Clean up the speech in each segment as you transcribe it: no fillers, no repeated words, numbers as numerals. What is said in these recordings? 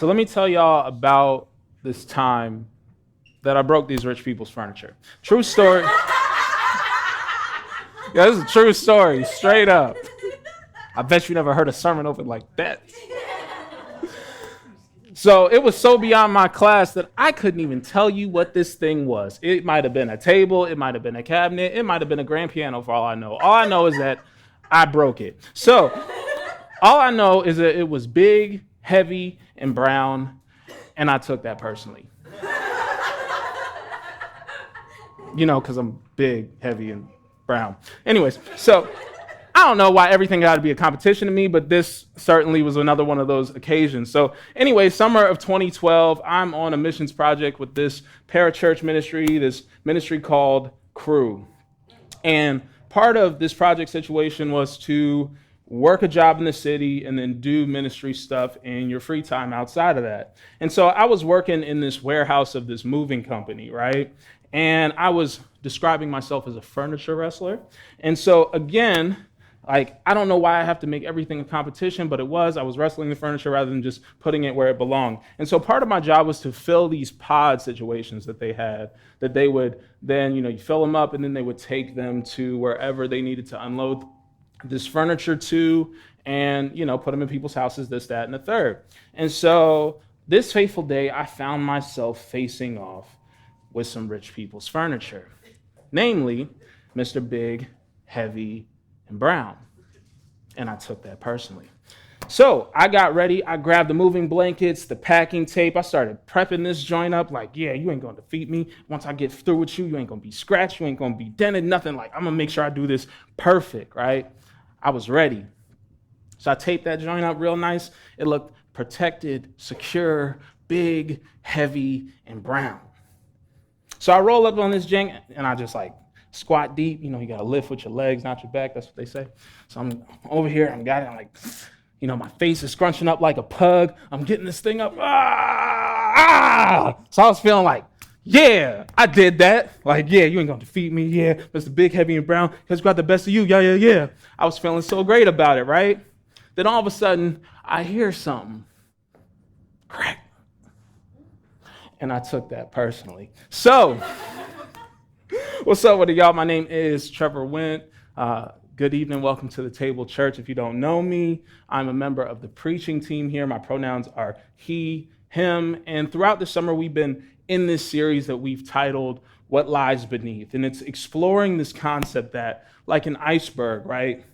So let me tell y'all about this time that I broke these rich people's furniture. True story. Yeah, this is a true story, straight up. I bet you never heard a sermon open like that. So it was so beyond my class that I couldn't even tell you what this thing was. It might have been a table, it might have been a cabinet, it might have been a grand piano for all I know. All I know is that I broke it. So all I know is that it was big, heavy, and brown, and I took that personally. You know, because I'm big, heavy, and brown. Anyways, so I don't know why everything got to be a competition to me, but this certainly was another one of those occasions. So anyway, summer of 2012, I'm on a missions project with this parachurch ministry, this ministry called Crew. And part of this project situation was to work a job in the city and then do ministry stuff in your free time outside of that. And so I was working in this warehouse of this moving company, right? And I was describing myself as a furniture wrestler. And so again, I don't know why I have to make everything a competition, but I was wrestling the furniture rather than just putting it where it belonged. And so part of my job was to fill these pod situations that they had, that they would then, you fill them up and then they would take them to wherever they needed to unload this furniture to and, put them in people's houses, this, that, and the third. And so this fateful day, I found myself facing off with some rich people's furniture, namely Mr. Big, Heavy, and Brown. And I took that personally. So I got ready. I grabbed the moving blankets, the packing tape. I started prepping this joint up like, yeah, you ain't going to defeat me. Once I get through with you, you ain't going to be scratched. You ain't going to be dented, nothing. Like, I'm going to make sure I do this perfect, right? I was ready. So I taped that joint up real nice. It looked protected, secure, big, heavy, and brown. So I roll up on this jank, and I just squat deep. You got to lift with your legs, not your back. That's what they say. So I'm over here. I'm got it. I'm my face is scrunching up like a pug. I'm getting this thing up. So I was feeling yeah, I did that. Yeah, you ain't going to defeat me. Yeah, Mr. Big, Heavy, and Brown has got the best of you. Yeah. I was feeling so great about it, right? Then all of a sudden, I hear something. Crack. And I took that personally. So, what's up with y'all? My name is Trevor Went. Good evening. Welcome to the Table Church. If you don't know me, I'm a member of the preaching team here. My pronouns are he, him. And throughout the summer, we've been in this series that we've titled What Lies Beneath. And it's exploring this concept that, like an iceberg, right?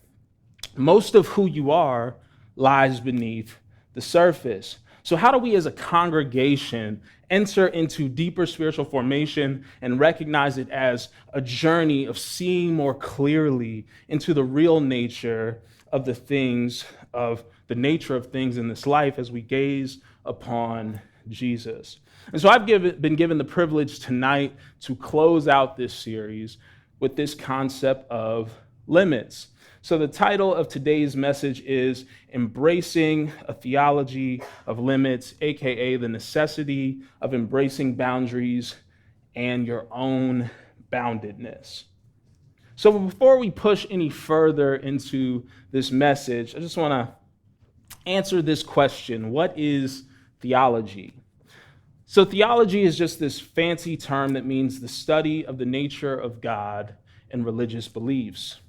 Most of who you are lies beneath the surface. So how do we as a congregation enter into deeper spiritual formation and recognize it as a journey of seeing more clearly into the real nature of the things, of the nature of things in this life as we gaze upon Jesus? And so I've been given the privilege tonight to close out this series with this concept of limits. So the title of today's message is Embracing a Theology of Limits, aka the necessity of embracing boundaries and your own boundedness. So before we push any further into this message, I just want to answer this question. What is theology? So theology is just this fancy term that means the study of the nature of God and religious beliefs.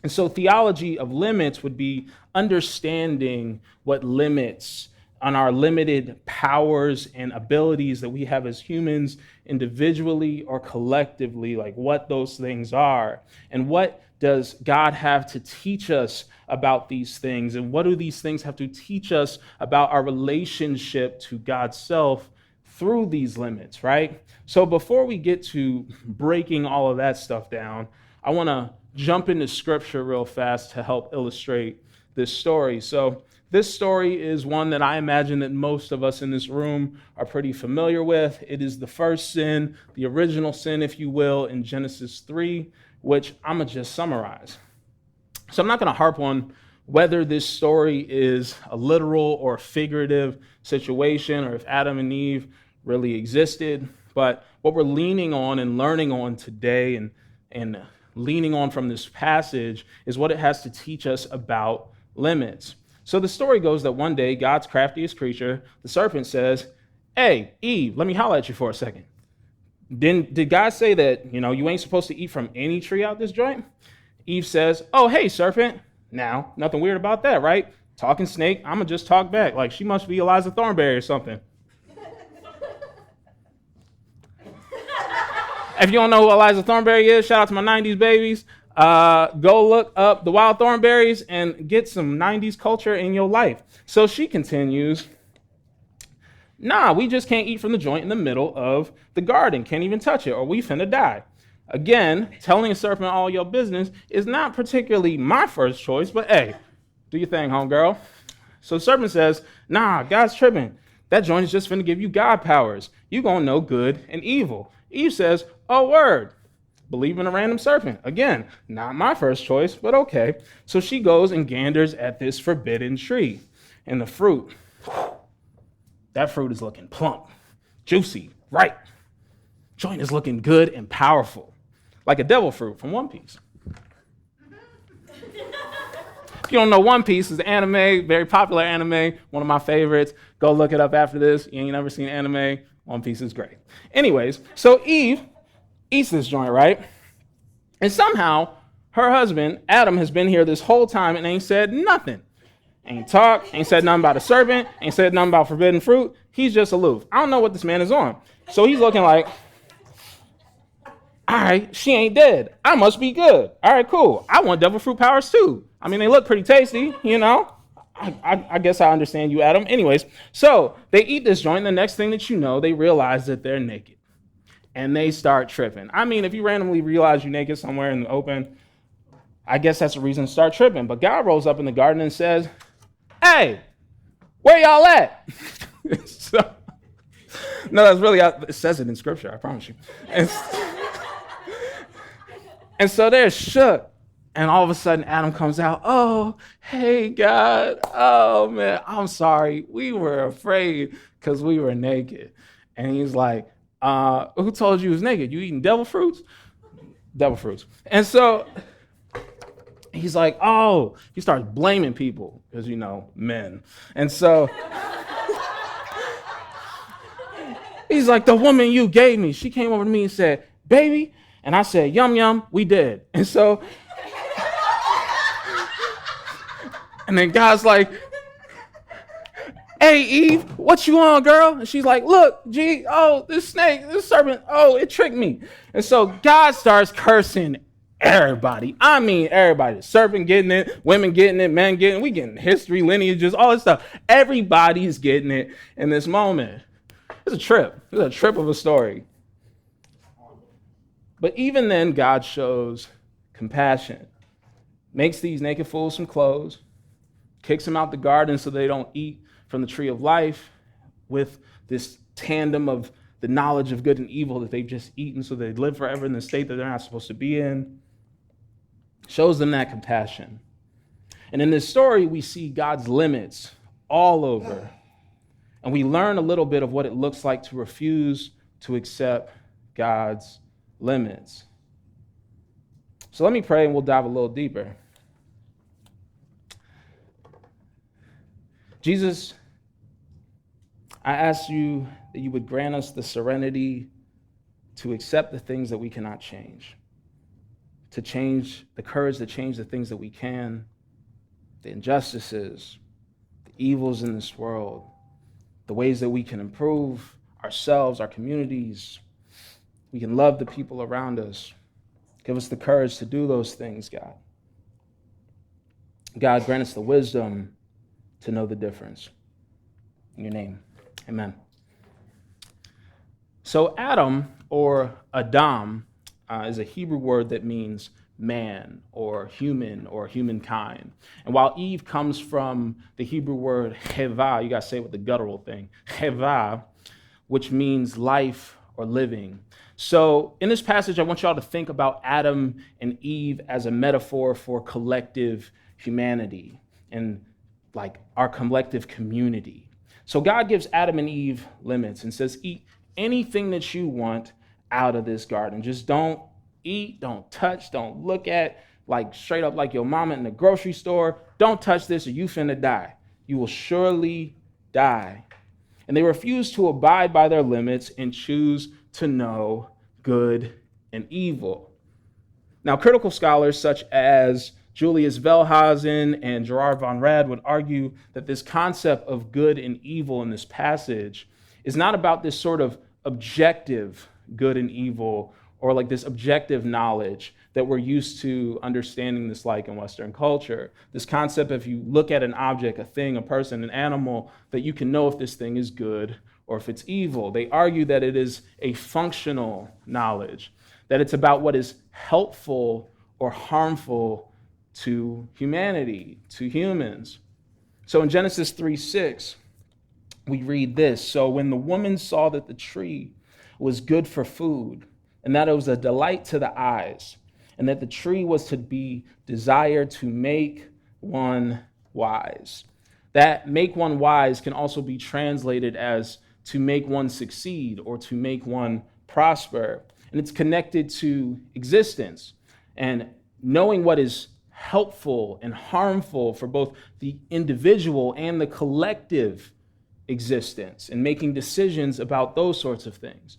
And so theology of limits would be understanding what limits on our limited powers and abilities that we have as humans individually or collectively, what those things are. And what does God have to teach us about these things? And what do these things have to teach us about our relationship to God's self through these limits, right? So before we get to breaking all of that stuff down, I want to jump into scripture real fast to help illustrate this story. So this story is one that I imagine that most of us in this room are pretty familiar with. It is the first sin, the original sin, if you will, in Genesis 3, which I'm going to just summarize. So I'm not going to harp on whether this story is a literal or figurative situation or if Adam and Eve really existed, but what we're leaning on and learning on today and leaning on from this passage is what it has to teach us about limits. So the story goes that one day, God's craftiest creature, the serpent, says, hey, Eve, let me holler at you for a second. Did God say that, you ain't supposed to eat from any tree out this joint? Eve says, oh, hey, serpent. Now, nothing weird about that, right? Talking snake, I'm going to just talk back. Like, she must be Eliza Thornberry or something. If you don't know who Eliza Thornberry is, shout out to my 90s babies. Go look up the Wild Thornberries and get some 90s culture in your life. So she continues, nah, we just can't eat from the joint in the middle of the garden. Can't even touch it or we finna die. Again, telling a serpent all your business is not particularly my first choice, but hey, do your thing, homegirl. So the serpent says, nah, God's tripping. That joint is just finna give you God powers. You gonna know good and evil. Eve says, oh, word. Believe in a random serpent. Again, not my first choice, but okay. So she goes and ganders at this forbidden tree. And the fruit, that fruit is looking plump, juicy, ripe. Joint is looking good and powerful, like a devil fruit from One Piece. If you don't know One Piece, it's an anime, very popular anime, one of my favorites. Go look it up after this. You ain't never seen anime. One Piece is great. Anyways, so Eve eats this joint, right? And somehow her husband, Adam, has been here this whole time and ain't said nothing. Ain't talked, ain't said nothing about a serpent, ain't said nothing about forbidden fruit. He's just aloof. I don't know what this man is on. So he's looking like, all right, she ain't dead. I must be good. All right, cool. I want devil fruit powers too. I mean, they look pretty tasty, I guess I understand you, Adam. Anyways, so they eat this joint. The next thing that you know, they realize that they're naked. And they start tripping. I mean, if you randomly realize you're naked somewhere in the open, I guess that's a reason to start tripping. But God rolls up in the garden and says, hey, where y'all at? No, that's really, it says it in scripture, I promise you. And so they're shook. And all of a sudden, Adam comes out, oh, hey, God. Oh, man, I'm sorry. We were afraid because we were naked. And he's like, who told you was naked? You eating devil fruits? Devil fruits. And so he's like, oh, he starts blaming people because, men. And so he's like, the woman you gave me, she came over to me and said, baby. And I said, yum, yum, we did. And so, and then God's like, hey, Eve, what you on, girl? And she's like, look, this snake, this serpent, it tricked me. And so God starts cursing everybody. I mean, everybody. The serpent getting it, women getting it, men getting it. We getting history, lineages, all this stuff. Everybody's getting it in this moment. It's a trip. It's a trip of a story. But even then, God shows compassion. Makes these naked fools some clothes. Kicks them out the garden so they don't eat from the tree of life with this tandem of the knowledge of good and evil that they've just eaten so they live forever in the state that they're not supposed to be in. Shows them that compassion. And in this story, we see God's limits all over. And we learn a little bit of what it looks like to refuse to accept God's limits. So let me pray and we'll dive a little deeper. Jesus, I ask you that you would grant us the serenity to accept the things that we cannot change, to change the courage to change the things that we can, the injustices, the evils in this world, the ways that we can improve ourselves, our communities. We can love the people around us. Give us the courage to do those things, God. God, grant us the wisdom to know the difference. In your name, amen. So Adam, or Adam, is a Hebrew word that means man or humankind. And while Eve comes from the Hebrew word cheva, you got to say it with the guttural thing, cheva, which means life or living. So in this passage, I want y'all to think about Adam and Eve as a metaphor for collective humanity and like our collective community. So God gives Adam and Eve limits and says, eat anything that you want out of this garden. Just don't eat, don't touch, don't look at, like straight up like your mama in the grocery store. Don't touch this or you finna die. you will surely die. And they refuse to abide by their limits and choose to know good and evil. Now, critical scholars such as Julius Wellhausen and Gerard von Rad would argue that this concept of good and evil in this passage is not about this sort of objective good and evil, or like this objective knowledge that we're used to understanding this like in Western culture. This concept, if you look at an object, a thing, a person, an animal, that you can know if this thing is good or if it's evil. They argue that it is a functional knowledge, that it's about what is helpful or harmful to humanity, to humans. So in Genesis 3:6, we read this: "So when the woman saw that the tree was good for food, and that it was a delight to the eyes, and that the tree was to be desired to make one wise." That "make one wise" can also be translated as to make one succeed or to make one prosper. And it's connected to existence and knowing what is helpful and harmful for both the individual and the collective existence, and making decisions about those sorts of things.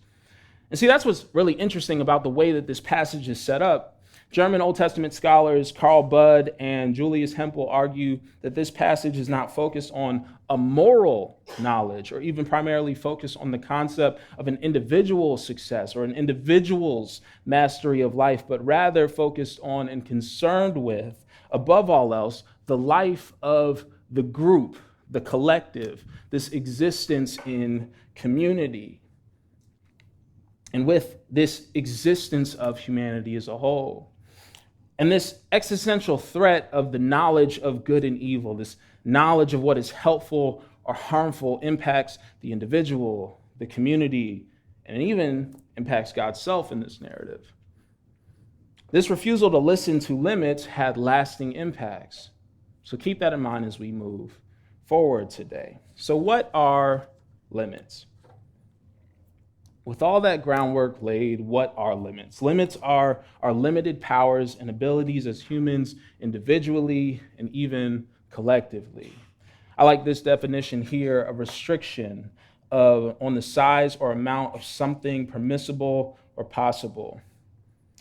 And see, that's what's really interesting about the way that this passage is set up. German Old Testament scholars Karl Budd and Julius Hempel argue that this passage is not focused on a moral knowledge or even primarily focused on the concept of an individual's success or an individual's mastery of life, but rather focused on and concerned with, above all else, the life of the group, the collective, this existence in community. And with this existence of humanity as a whole. And this existential threat of the knowledge of good and evil, this knowledge of what is helpful or harmful, impacts the individual, the community, and it even impacts God's self in this narrative. This refusal to listen to limits had lasting impacts. So keep that in mind as we move forward today. So what are limits? With all that groundwork laid, what are limits? Limits are our limited powers and abilities as humans, individually and even collectively. I like this definition here: a restriction on the size or amount of something permissible or possible.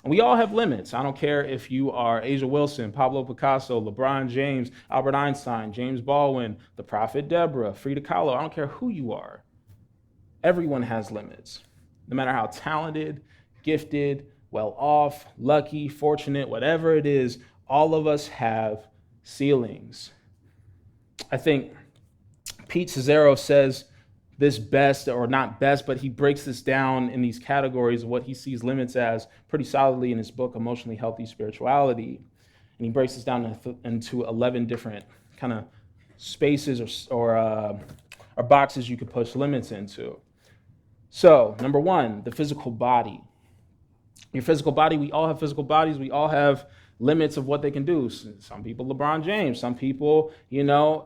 And we all have limits. I don't care if you are Asia Wilson, Pablo Picasso, LeBron James, Albert Einstein, James Baldwin, the Prophet Deborah, Frida Kahlo. I don't care who you are. Everyone has limits. No matter how talented, gifted, well-off, lucky, fortunate, whatever it is, all of us have ceilings. I think Pete Cesaro says this best, or not best, but he breaks this down in these categories of what he sees limits as pretty solidly in his book, Emotionally Healthy Spirituality. And he breaks this down into 11 different kind of spaces or boxes you could push limits into. So, number one, the physical body. Your physical body, we all have physical bodies. We all have limits of what they can do. Some people, LeBron James. Some people,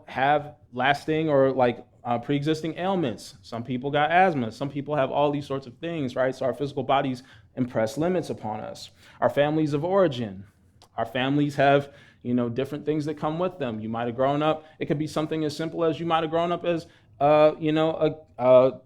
have lasting or pre-existing ailments. Some people got asthma. Some people have all these sorts of things, right? So our physical bodies impress limits upon us. Our families of origin. Our families have, different things that come with them. You might have grown up. It could be something as simple as you might have grown up as a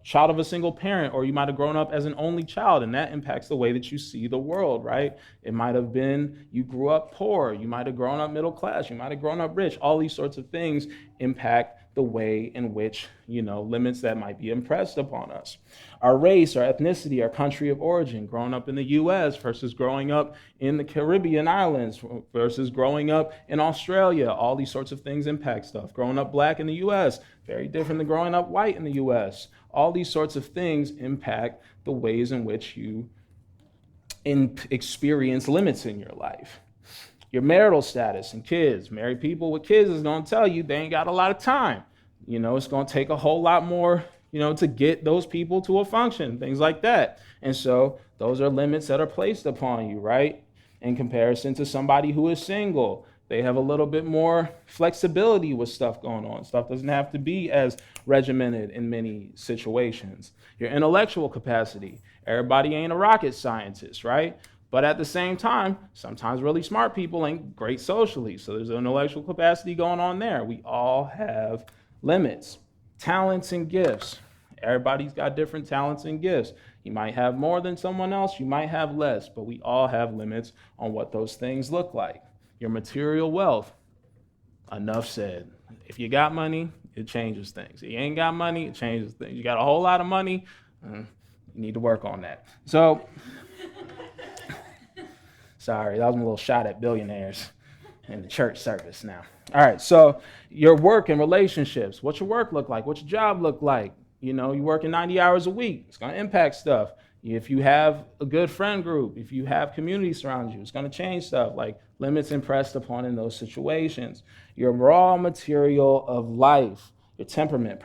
child of a single parent, or you might have grown up as an only child, and that impacts the way that you see the world, right? It might have been you grew up poor, you might have grown up middle class, you might have grown up rich. All these sorts of things impact the way in which, limits that might be impressed upon us. Our race, our ethnicity, our country of origin, growing up in the U.S. versus growing up in the Caribbean islands versus growing up in Australia. All these sorts of things impact stuff. Growing up black in the U.S., very different than growing up white in the U.S. All these sorts of things impact the ways in which you experience limits in your life. Your marital status and kids. Married people with kids is going to tell you they ain't got a lot of time. It's going to take a whole lot more, to get those people to a function, things like that. And so those are limits that are placed upon you, right? In comparison to somebody who is single. They have a little bit more flexibility with stuff going on. Stuff doesn't have to be as regimented in many situations. Your intellectual capacity. Everybody ain't a rocket scientist, right? But at the same time, sometimes really smart people ain't great socially. So there's an intellectual capacity going on there. We all have Limits, talents and gifts. Everybody's got different talents and gifts. You might have more than someone else, you might have less, but we all have limits on what those things look like. Your material wealth, enough said. If you got money, it changes things. If you ain't got money, it changes things. You got a whole lot of money, you need to work on that. So, sorry, that was my little shot at billionaires in the church service now. All right, so your work and relationships. What's your work look like? What's your job look like? You know, you're working 90 hours a week. It's going to impact stuff. If you have a good friend group, if you have community surrounding you, it's going to change stuff, like limits impressed upon in those situations. Your raw material of life, your temperament,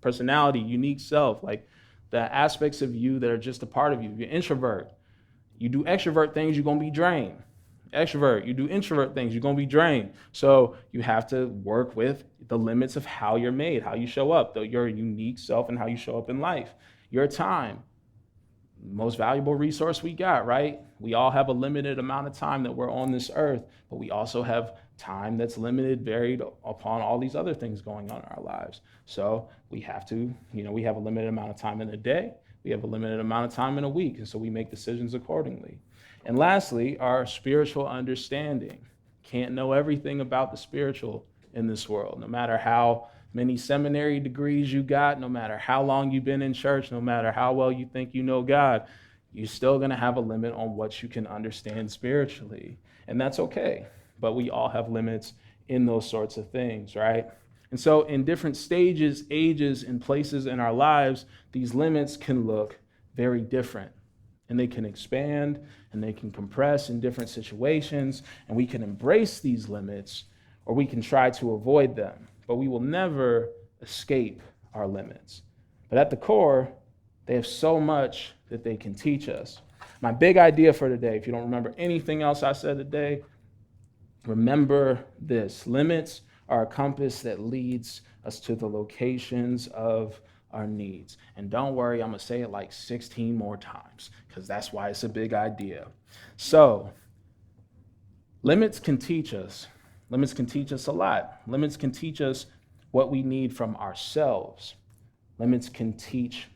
personality, unique self, like the aspects of you that are just a part of you. You're introvert. You do extrovert things, you're going to be drained. Extrovert, you do introvert things, you're going to be drained. So you have to work with the limits of how you're made, how you show up, your unique self and how you show up in life. Your time, most valuable resource we got, right? We all have a limited amount of time that we're on this earth, but we also have time that's limited, varied upon all these other things going on in our lives. So we have to, we have a limited amount of time in a day. We have a limited amount of time in a week, and so we make decisions accordingly. And lastly, our spiritual understanding. Can't know everything about the spiritual in this world, no matter how many seminary degrees you got, no matter how long you've been in church, no matter how well you think you know God, you're still going to have a limit on what you can understand spiritually. And that's okay, but we all have limits in those sorts of things, right? And so in different stages, ages, and places in our lives, these limits can look very different. And they can expand and they can compress in different situations, and we can embrace these limits or we can try to avoid them, but we will never escape our limits. But at the core, they have so much that they can teach us. My big idea for today, if you don't remember anything else I said today, remember this: limits are a compass that leads us to the locations of our needs. And don't worry, I'm going to say it like 16 more times because that's why it's a big idea. So, limits can teach us. Limits can teach us a lot. Limits can teach us what we need from ourselves. Limits can teach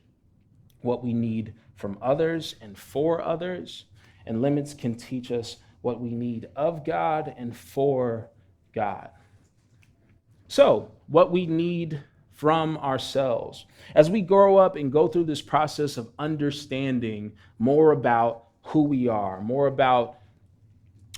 what we need from others and for others. And limits can teach us what we need of God and for God. So, what we need from ourselves. As we grow up and go through this process of understanding more about who we are, more about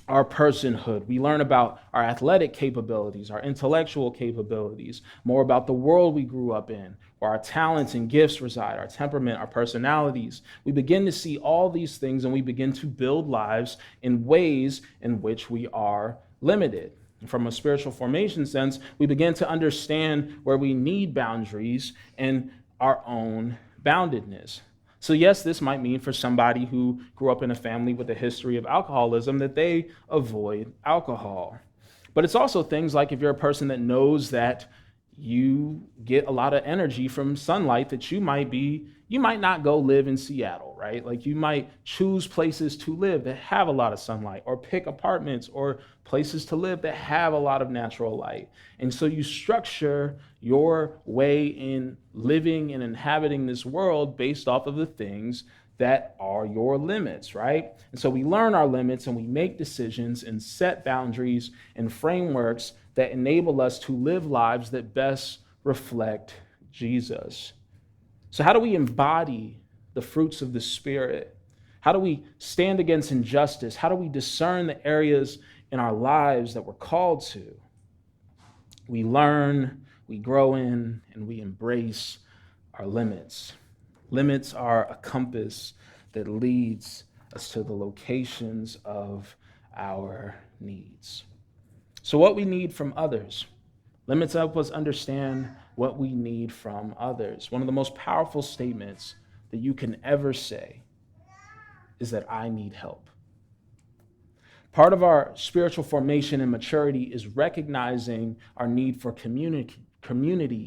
our personhood, we learn about our athletic capabilities, our intellectual capabilities, more about the world we grew up in, where our talents and gifts reside, our temperament, our personalities. We begin to see all these things and we begin to build lives in ways in which we are limited. From a spiritual formation sense, we begin to understand where we need boundaries and our own boundedness. So yes, this might mean for somebody who grew up in a family with a history of alcoholism that they avoid alcohol. But it's also things like if you're a person that knows that you get a lot of energy from sunlight, that you might not go live in Seattle, right? Like you might choose places to live that have a lot of sunlight, or pick apartments or places to live that have a lot of natural light. And so you structure your way in living and inhabiting this world based off of the things that are your limits, right? And so we learn our limits and we make decisions and set boundaries and frameworks that enable us to live lives that best reflect Jesus. So how do we embody the fruits of the Spirit? How do we stand against injustice? How do we discern the areas in our lives that we're called to? We learn, we grow in, and we embrace our limits. Limits are a compass that leads us to the locations of our needs. So what we need from others. Limits help us understand what we need from others. One of the most powerful statements that you can ever say is that I need help. Part of our spiritual formation and maturity is recognizing our need for community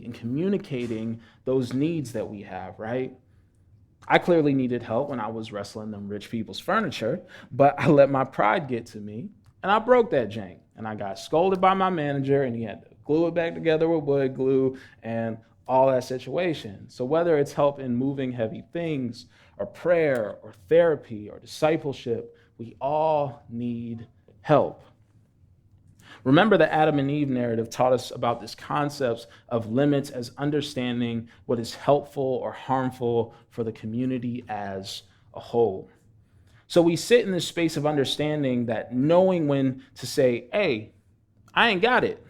and communicating those needs that we have, right? I clearly needed help when I was wrestling them rich people's furniture, but I let my pride get to me and I broke that jank. And I got scolded by my manager and he had to glue it back together with wood glue and all that situation. So whether it's help in moving heavy things or prayer or therapy or discipleship, we all need help. Remember, the Adam and Eve narrative taught us about this concept of limits as understanding what is helpful or harmful for the community as a whole. So we sit in this space of understanding that knowing when to say, hey, I ain't got it,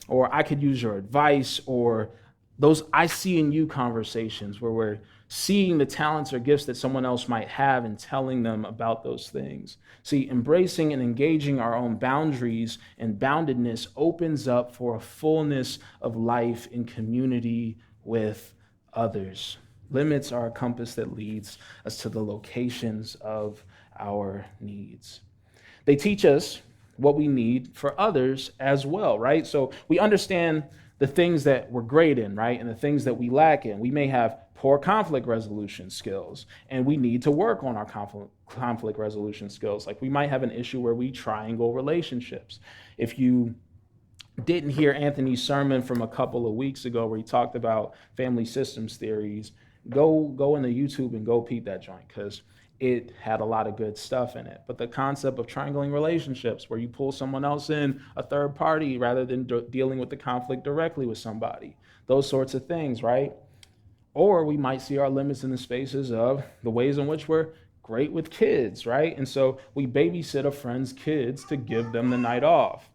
or I could use your advice, or those I see in you conversations where we're seeing the talents or gifts that someone else might have and telling them about those things. See, embracing and engaging our own boundaries and boundedness opens up for a fullness of life in community with others. Limits are a compass that leads us to the locations of our needs. They teach us what we need for others as well, right? So we understand the things that we're great in, right? And the things that we lack in. We may have poor conflict resolution skills, and we need to work on our conflict resolution skills. Like we might have an issue where we triangle relationships. If you didn't hear Anthony's sermon from a couple of weeks ago where he talked about family systems theories, go into YouTube and go peep that joint, because it had a lot of good stuff in it. But the concept of triangling relationships, where you pull someone else in, a third party, rather than dealing with the conflict directly with somebody, those sorts of things, right? Or we might see our limits in the spaces of the ways in which we're great with kids, right? And so we babysit a friend's kids to give them the night off.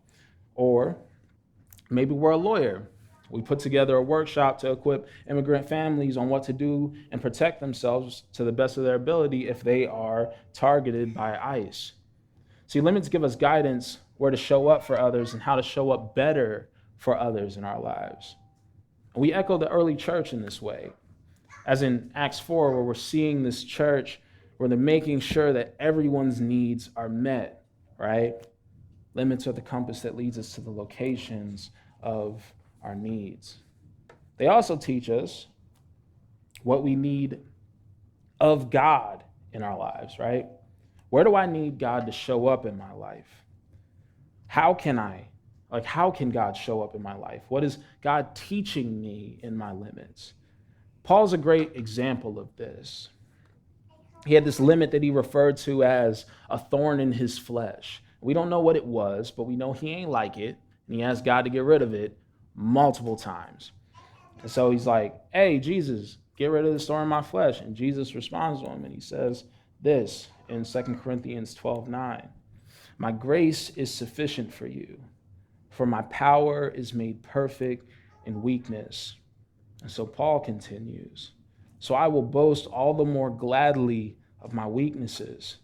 Or maybe we're a lawyer. We put together a workshop to equip immigrant families on what to do and protect themselves to the best of their ability if they are targeted by ICE. See, limits give us guidance where to show up for others and how to show up better for others in our lives. We echo the early church in this way, as in Acts 4, where we're seeing this church where they're making sure that everyone's needs are met, right? Limits are the compass that leads us to the locations of our needs. They also teach us what we need of God in our lives, right? Where do I need God to show up in my life? How can God show up in my life? What is God teaching me in my limits? Paul's a great example of this. He had this limit that he referred to as a thorn in his flesh. We don't know what it was, but we know he ain't like it, and he asked God to get rid of it multiple times. And so he's like, hey, Jesus, get rid of this thorn in my flesh. And Jesus responds to him, and he says this in 2 Corinthians 12:9. My grace is sufficient for you, for my power is made perfect in weakness. And so Paul continues, so I will boast all the more gladly of my weaknesses,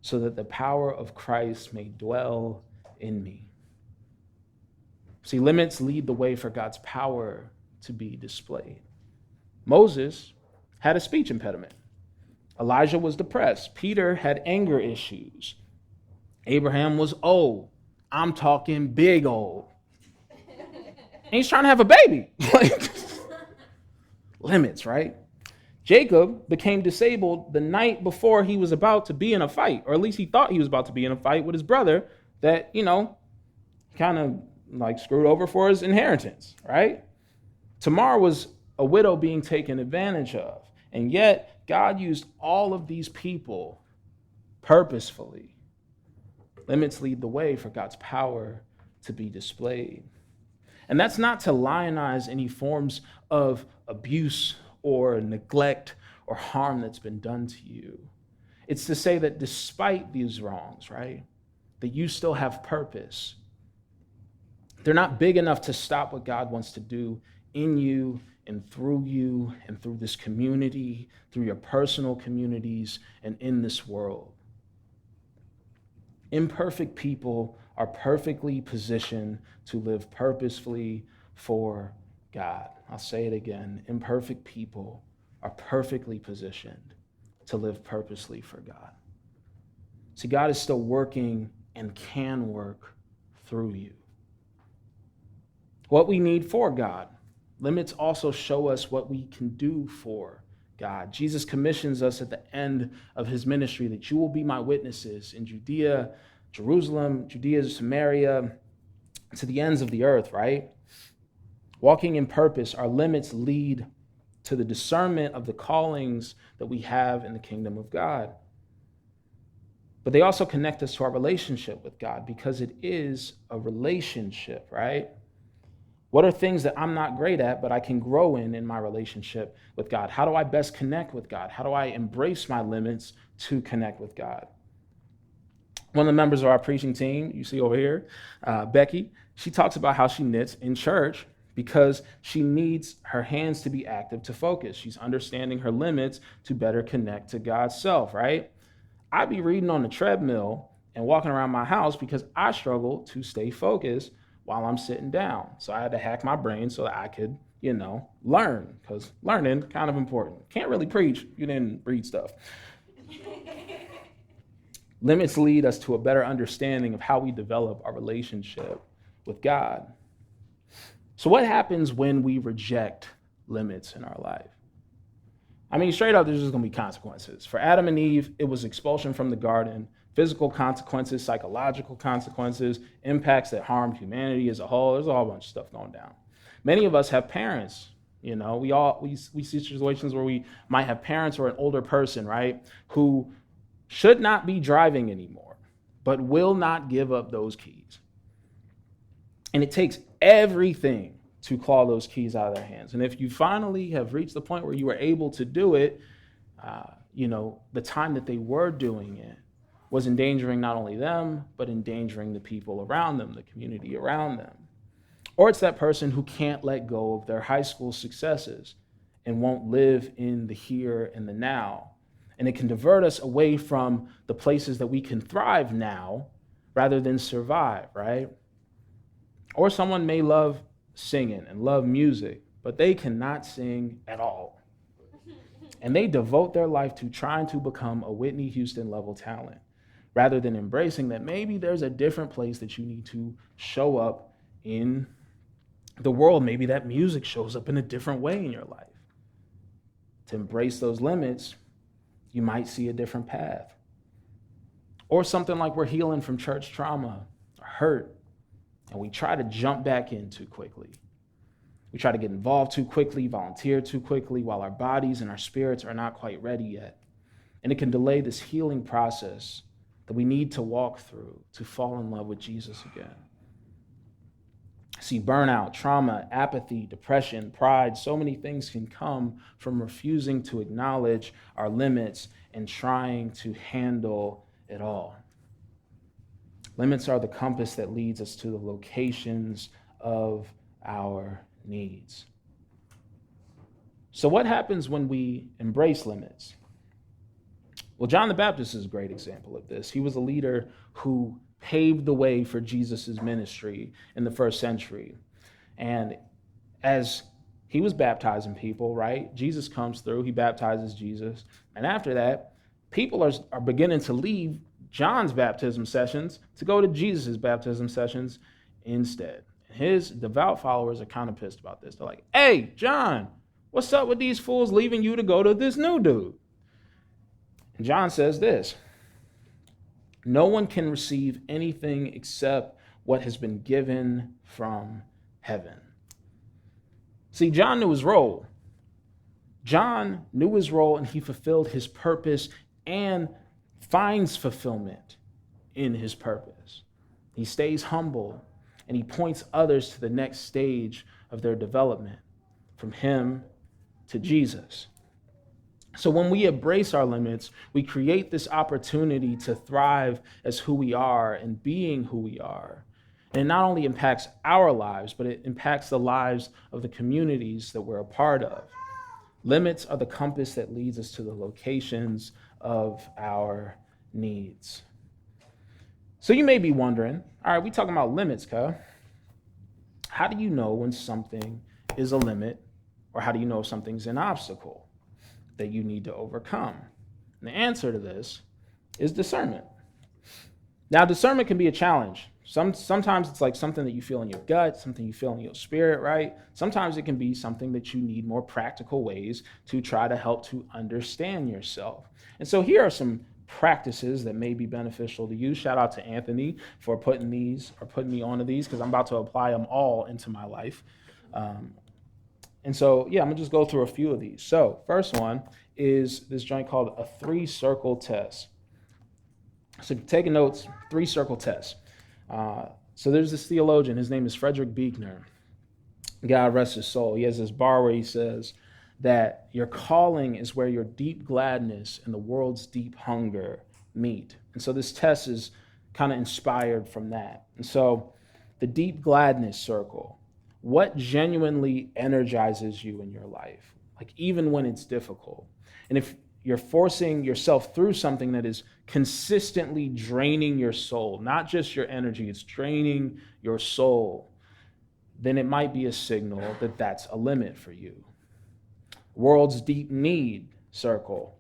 so that the power of Christ may dwell in me. See, limits lead the way for God's power to be displayed. Moses had a speech impediment. Elijah was depressed. Peter had anger issues. Abraham was old. I'm talking big old. And he's trying to have a baby. Limits, right? Jacob became disabled the night before he was about to be in a fight, or at least he thought he was about to be in a fight with his brother that, kind of screwed over for his inheritance, right? Tamar was a widow being taken advantage of. And yet, God used all of these people purposefully. Limits lead the way for God's power to be displayed. And that's not to lionize any forms of abuse or neglect or harm that's been done to you. It's to say that despite these wrongs, right, that you still have purpose. They're not big enough to stop what God wants to do in you and through this community, through your personal communities, and in this world. Imperfect people are perfectly positioned to live purposefully for God. I'll say it again. Imperfect people are perfectly positioned to live purposely for God. See, God is still working and can work through you. What we need for God. Limits also show us what we can do for God. Jesus commissions us at the end of his ministry that you will be my witnesses in Judea, Jerusalem, Judea, Samaria, to the ends of the earth, right? Walking in purpose, our limits lead to the discernment of the callings that we have in the kingdom of God. But they also connect us to our relationship with God because it is a relationship, right? What are things that I'm not great at, but I can grow in my relationship with God? How do I best connect with God? How do I embrace my limits to connect with God? One of the members of our preaching team, you see over here, Becky, she talks about how she knits in church because she needs her hands to be active to focus. She's understanding her limits to better connect to God's self, right? I'd be reading on the treadmill and walking around my house because I struggle to stay focused while I'm sitting down. So I had to hack my brain so that I could, learn, because learning kind of important. Can't really preach if you didn't read stuff. Limits lead us to a better understanding of how we develop our relationship with God. So what happens when we reject limits in our life? I mean, straight up, there's just going to be consequences. For Adam and Eve, it was expulsion from the garden, physical consequences, psychological consequences, impacts that harmed humanity as a whole. There's a whole bunch of stuff going down. Many of us have parents. We see situations where we might have parents or an older person, right, who should not be driving anymore, but will not give up those keys. And it takes everything to claw those keys out of their hands. And if you finally have reached the point where you were able to do it, the time that they were doing it was endangering not only them, but endangering the people around them, the community around them. Or it's that person who can't let go of their high school successes and won't live in the here and the now. And it can divert us away from the places that we can thrive now rather than survive, right? Or someone may love singing and love music, but they cannot sing at all. And they devote their life to trying to become a Whitney Houston level talent rather than embracing that maybe there's a different place that you need to show up in the world. Maybe that music shows up in a different way in your life. To embrace those limits, you might see a different path. Or something like we're healing from church trauma or hurt, and we try to jump back in too quickly. We try to get involved too quickly, volunteer too quickly, while our bodies and our spirits are not quite ready yet. And it can delay this healing process that we need to walk through to fall in love with Jesus again. See, burnout, trauma, apathy, depression, pride, so many things can come from refusing to acknowledge our limits and trying to handle it all. Limits are the compass that leads us to the locations of our needs. So what happens when we embrace limits? Well, John the Baptist is a great example of this. He was a leader who paved the way for Jesus' ministry in the first century. And as he was baptizing people, right? Jesus comes through, he baptizes Jesus. And after that, people are beginning to leave John's baptism sessions to go to Jesus' baptism sessions instead. His devout followers are kind of pissed about this. They're like, hey, John, what's up with these fools leaving you to go to this new dude? And John says this: no one can receive anything except what has been given from heaven. See, John knew his role. John knew his role, and he fulfilled his purpose and finds fulfillment in his purpose. He stays humble, and he points others to the next stage of their development, from him to Jesus. So when we embrace our limits, we create this opportunity to thrive as who we are and being who we are. And it not only impacts our lives, but it impacts the lives of the communities that we're a part of. Limits are the compass that leads us to the locations of our needs. So you may be wondering, all right, we talking about limits, Kyle. How do you know when something is a limit, or how do you know if something's an obstacle that you need to overcome? And the answer to this is discernment. Now, discernment can be a challenge. Sometimes it's like something that you feel in your gut, something you feel in your spirit, right? Sometimes it can be something that you need more practical ways to try to help to understand yourself. And so here are some practices that may be beneficial to you. Shout out to Anthony for putting me onto these, because I'm about to apply them all into my life. Um, and so, yeah, I'm gonna just go through a few of these. So, first one is this joint called a 3-circle test. So, taking notes, 3-circle test. So, there's this theologian. His name is Frederick Buechner. God rest his soul. He has this bar where he says that your calling is where your deep gladness and the world's deep hunger meet. And so this test is kind of inspired from that. And so the deep gladness circle, what genuinely energizes you in your life, like even when it's difficult? And if you're forcing yourself through something that is consistently draining your soul, not just your energy, it's draining your soul, then it might be a signal that that's a limit for you. World's deep need circle.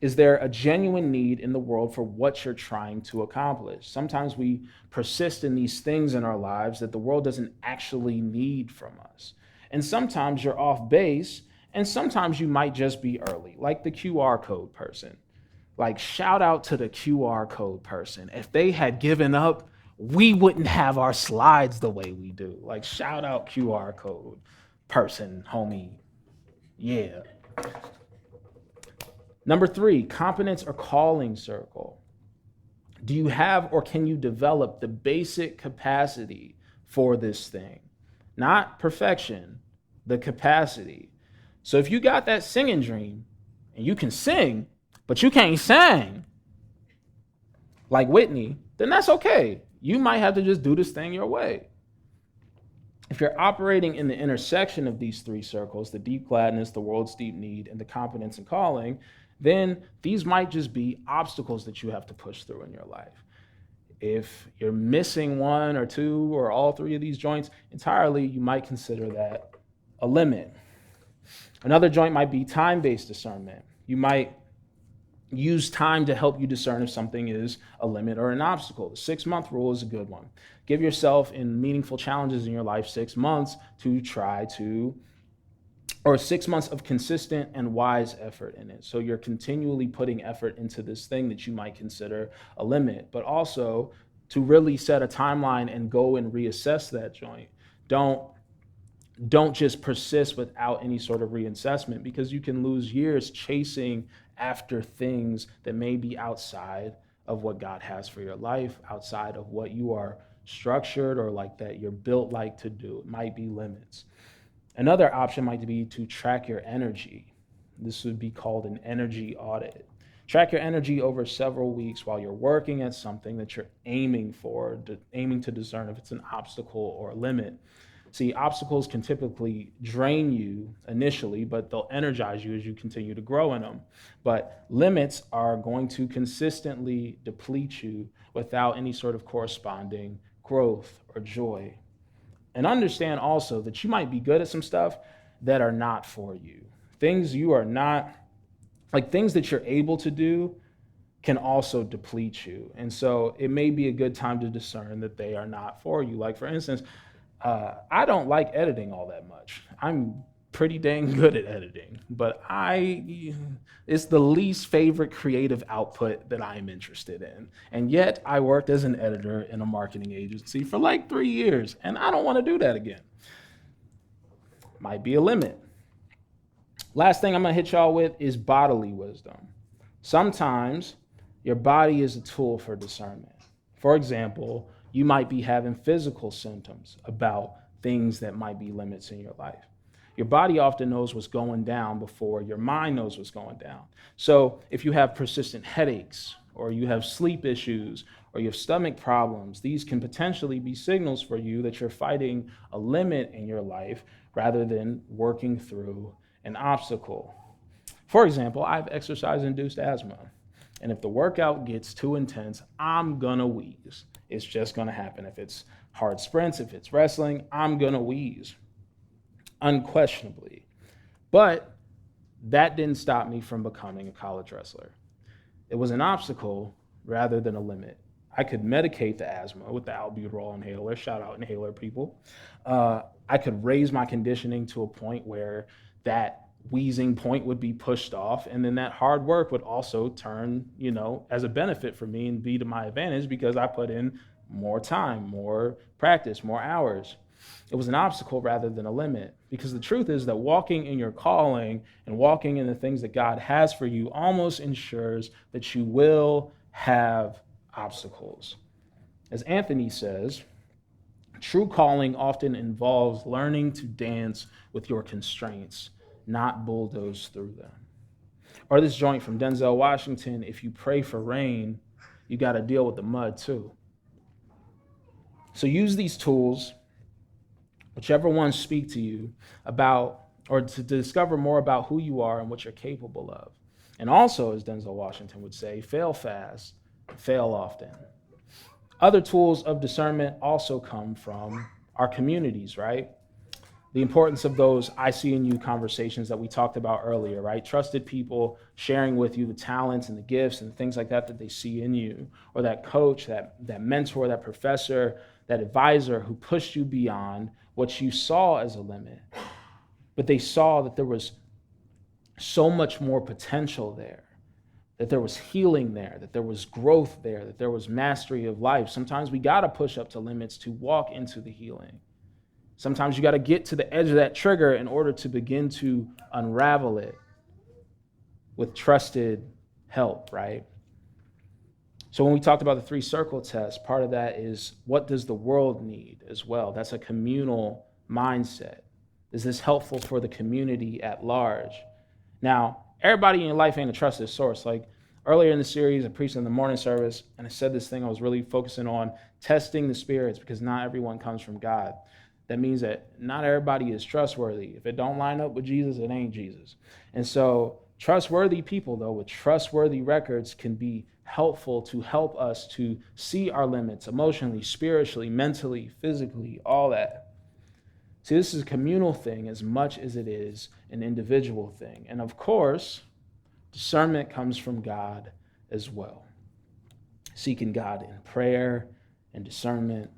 Is there a genuine need in the world for what you're trying to accomplish? Sometimes we persist in these things in our lives that the world doesn't actually need from us. And sometimes you're off base, and sometimes you might just be early, like the QR code person. Like, shout out to the QR code person. If they had given up, we wouldn't have our slides the way we do. Like, shout out QR code person, homie. Yeah. Number 3, competence or calling circle. Do you have or can you develop the basic capacity for this thing? Not perfection, the capacity. So if you got that singing dream and you can sing, but you can't sing like Whitney, then that's okay. You might have to just do this thing your way. If you're operating in the intersection of these 3 circles, the deep gladness, the world's deep need, and the competence and calling, then these might just be obstacles that you have to push through in your life. If you're missing 1 or 2 or all 3 of these joints entirely, you might consider that a limit. Another joint might be time-based discernment. You might use time to help you discern if something is a limit or an obstacle. The 6-month rule is a good one. Give yourself in meaningful challenges in your life 6 months to try to, or 6 months of consistent and wise effort in it. So you're continually putting effort into this thing that you might consider a limit, but also to really set a timeline and go and reassess that joint. Don't just persist without any sort of reassessment, because you can lose years chasing after things that may be outside of what God has for your life, outside of what you are structured or like that you're built like to do. It might be limits. Another option might be to track your energy. This would be called an energy audit. Track your energy over several weeks while you're working at something that you're aiming to discern if it's an obstacle or a limit. See, obstacles can typically drain you initially, but they'll energize you as you continue to grow in them. But limits are going to consistently deplete you without any sort of corresponding growth or joy. And understand also that you might be good at some stuff that are not for you. Things you are not, like things that you're able to do can also deplete you. And so it may be a good time to discern that they are not for you. Like, for instance, I don't like editing all that much. I'm pretty dang good at editing, but it's the least favorite creative output that I'm interested in. And yet I worked as an editor in a marketing agency for like 3 years, and I don't want to do that again. Might be a limit. Last thing I'm going to hit y'all with is bodily wisdom. Sometimes your body is a tool for discernment. For example, you might be having physical symptoms about things that might be limits in your life. Your body often knows what's going down before your mind knows what's going down. So if you have persistent headaches, or you have sleep issues, or you have stomach problems, these can potentially be signals for you that you're fighting a limit in your life rather than working through an obstacle. For example, I have exercise-induced asthma. And if the workout gets too intense, I'm gonna wheeze. It's just gonna happen. If it's hard sprints, if it's wrestling, I'm gonna wheeze, unquestionably. But that didn't stop me from becoming a college wrestler. It was an obstacle rather than a limit. I could medicate the asthma with the albuterol inhaler, shout out inhaler people. I could raise my conditioning to a point where that wheezing point would be pushed off, and then that hard work would also turn, as a benefit for me and be to my advantage because I put in more time, more practice, more hours. It was an obstacle rather than a limit, because the truth is that walking in your calling and walking in the things that God has for you almost ensures that you will have obstacles. As Anthony says, true calling often involves learning to dance with your constraints, not bulldoze through them. Or this joint from Denzel Washington, if you pray for rain, you got to deal with the mud too. So use these tools, whichever ones speak to you about, or to discover more about who you are and what you're capable of. And also, as Denzel Washington would say, fail fast, fail often. Other tools of discernment also come from our communities, right? The importance of those I see in you conversations that we talked about earlier, right? Trusted people sharing with you the talents and the gifts and things like that that they see in you, or that coach, that mentor, that professor, that advisor who pushed you beyond what you saw as a limit. But they saw that there was so much more potential there, that there was healing there, that there was growth there, that there was mastery of life. Sometimes we got to push up to limits to walk into the healing. Sometimes you got to get to the edge of that trigger in order to begin to unravel it with trusted help, right? So when we talked about the 3 circle test, part of that is, what does the world need as well? That's a communal mindset. Is this helpful for the community at large? Now, everybody in your life ain't a trusted source. Like earlier in the series, I preached in the morning service, and I said this thing, I was really focusing on testing the spirits, because not everyone comes from God. That means that not everybody is trustworthy. If it don't line up with Jesus, it ain't Jesus. And so trustworthy people, though, with trustworthy records can be helpful to help us to see our limits emotionally, spiritually, mentally, physically, all that. See, this is a communal thing as much as it is an individual thing. And of course, discernment comes from God as well. Seeking God in prayer and discernment.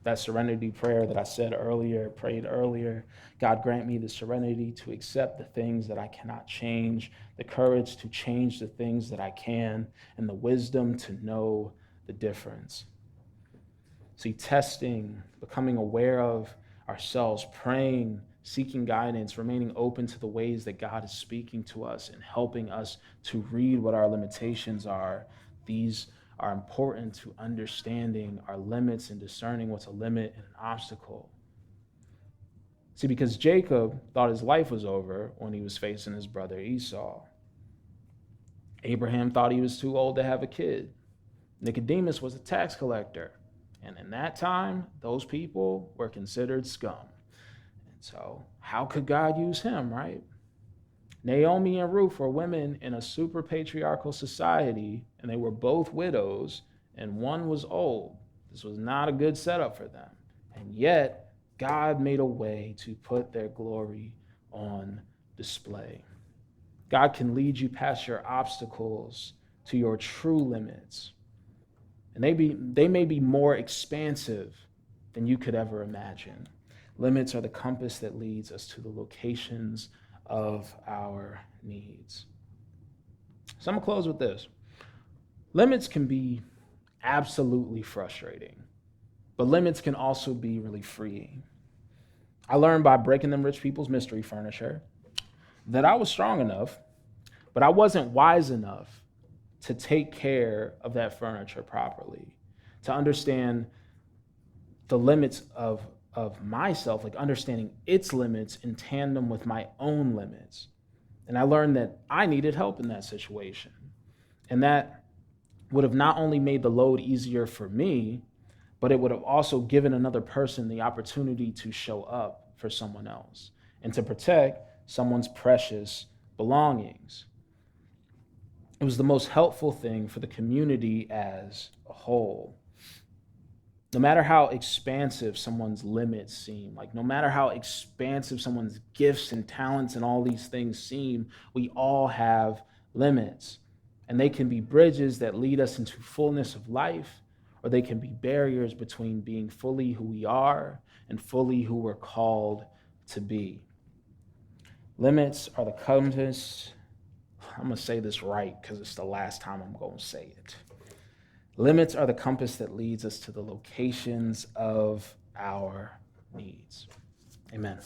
That serenity prayer that I said earlier, prayed earlier. God, grant me the serenity to accept the things that I cannot change, the courage to change the things that I can, and the wisdom to know the difference. See, testing, becoming aware of ourselves, praying, seeking guidance, remaining open to the ways that God is speaking to us and helping us to read what our limitations are. These are important to understanding our limits and discerning what's a limit and an obstacle. See, because Jacob thought his life was over when he was facing his brother Esau. Abraham thought he was too old to have a kid. Nicodemus was a tax collector. And in that time, those people were considered scum. And so how could God use him, right? Naomi and Ruth were women in a super patriarchal society, and they were both widows, and one was old. This was not a good setup for them. And yet, God made a way to put their glory on display. God can lead you past your obstacles to your true limits. And they may be more expansive than you could ever imagine. Limits are the compass that leads us to the locations of our needs. So I'm going to close with this. Limits can be absolutely frustrating, but limits can also be really freeing. I learned by breaking them rich people's mystery furniture that I was strong enough, but I wasn't wise enough to take care of that furniture properly, to understand the limits of myself, like understanding its limits in tandem with my own limits. And I learned that I needed help in that situation. And that would have not only made the load easier for me, but it would have also given another person the opportunity to show up for someone else and to protect someone's precious belongings. It was the most helpful thing for the community as a whole. No matter how expansive someone's limits seem, like no matter how expansive someone's gifts and talents and all these things seem, we all have limits. And they can be bridges that lead us into fullness of life, or they can be barriers between being fully who we are and fully who we're called to be. Limits are the compass. I'm going to say this right because it's the last time I'm going to say it. Limits are the compass that leads us to the locations of our needs. Amen.